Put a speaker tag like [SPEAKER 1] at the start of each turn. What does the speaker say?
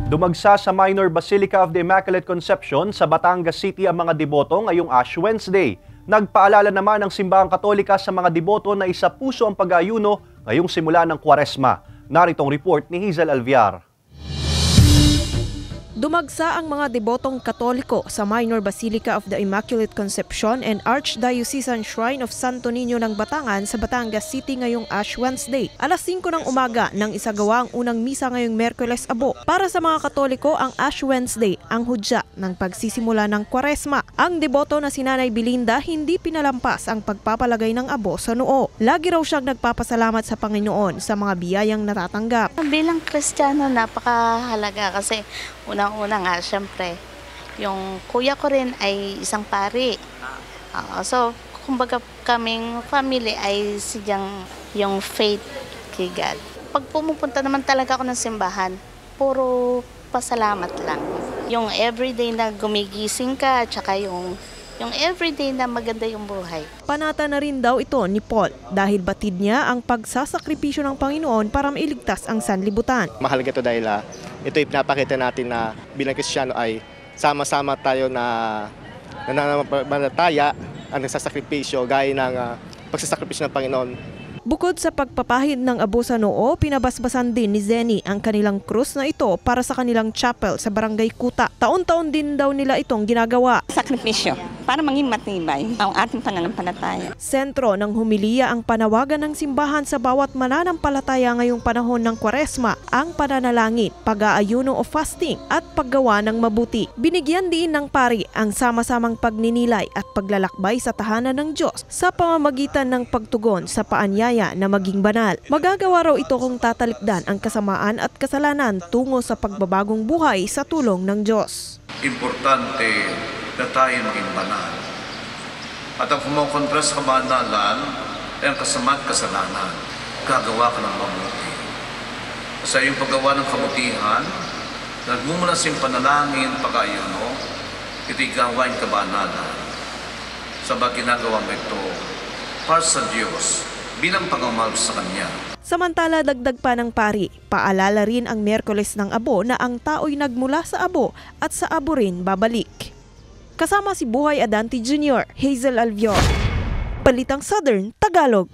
[SPEAKER 1] Dumagsa sa Minor Basilica of the Immaculate Conception sa Batangas City ang mga deboto ngayong Ash Wednesday. Nagpaalala naman ang Simbahang Katolika sa mga deboto na isa puso ang pag-aayuno ngayong simula ng Kwaresma. Naritong report ni Hazel Alviar.
[SPEAKER 2] Dumagsa ang mga debotong Katoliko sa Minor Basilica of the Immaculate Conception and Archdiocesan Shrine of Santo Niño ng Batangan sa Batangas City ngayong Ash Wednesday. Alas 5 ng umaga nang isagawa ang unang misa ngayong Miyerkules Abo. Para sa mga Katoliko, ang Ash Wednesday ang hudya ng pagsisimula ng Kwaresma. Ang deboto na si Nanay Belinda hindi pinalampas ang pagpapalagay ng abo sa noo. Lagi raw siyang nagpapasalamat sa Panginoon sa mga biyayang natatanggap.
[SPEAKER 3] Bilang Kristiyano, napakahalaga kasi unang-una nga, syempre, yung kuya ko rin ay isang pari. So, kumbaga kaming family ay sidyang yung faith kay God. Pag pumupunta naman talaga ako ng simbahan, puro pasalamat lang. Yung everyday na gumigising ka, tsaka yung everyday na maganda yung buhay.
[SPEAKER 2] Panata na rin daw ito ni Paul dahil batid niya ang pagsasakripisyo ng Panginoon para mailigtas ang sanlibutan.
[SPEAKER 4] Mahalaga ito dahil ito ay pinapakita natin na bilang Kristiyano ay sama-sama tayo na nananampalataya ang nagsasakripisyo gaya ng pagsasakripisyo ng Panginoon.
[SPEAKER 2] Bukod sa pagpapahid ng abo sa noo, pinabasbasan din ni Zenny ang kanilang krus na ito para sa kanilang chapel sa Barangay Kuta. Taon-taon din daw nila itong ginagawa.
[SPEAKER 5] Sakripisyo para maging matibay ang ating pananampalataya.
[SPEAKER 2] Sentro ng humiliya ang panawagan ng simbahan sa bawat mananampalataya ngayong panahon ng Kwaresma, ang pananalangin, pag-aayuno o fasting at paggawa ng mabuti. Binigyan din ng pari ang sama-samang pagninilay at paglalakbay sa tahanan ng Diyos sa pamamagitan ng pagtugon sa paanyaya na maging banal. Magagawa raw ito kung tatalikdan ang kasamaan at kasalanan tungo sa pagbabagong buhay sa tulong ng Diyos.
[SPEAKER 6] Importante na tayo maging banal. At ang kumokontra sa kabanalan ay ang kasama at kasalanan. Gagawa ka ng mabuti. Sa iyong paggawa ng kabutihan, nagmumula sa iyong panalangin, pag-ayuno, ito'y gawain kabanalan. Sabag ginagawa mo ito para sa Diyos, bilang pagmamahal sa Kanya.
[SPEAKER 2] Samantala, dagdag pa ng pari, paalala rin ang Miyerkules ng Abo na ang tao'y nagmula sa abo at sa abo rin babalik. Kasama si Buhay Adante Jr., Hazel Alviar, Balitang Southern, Tagalog.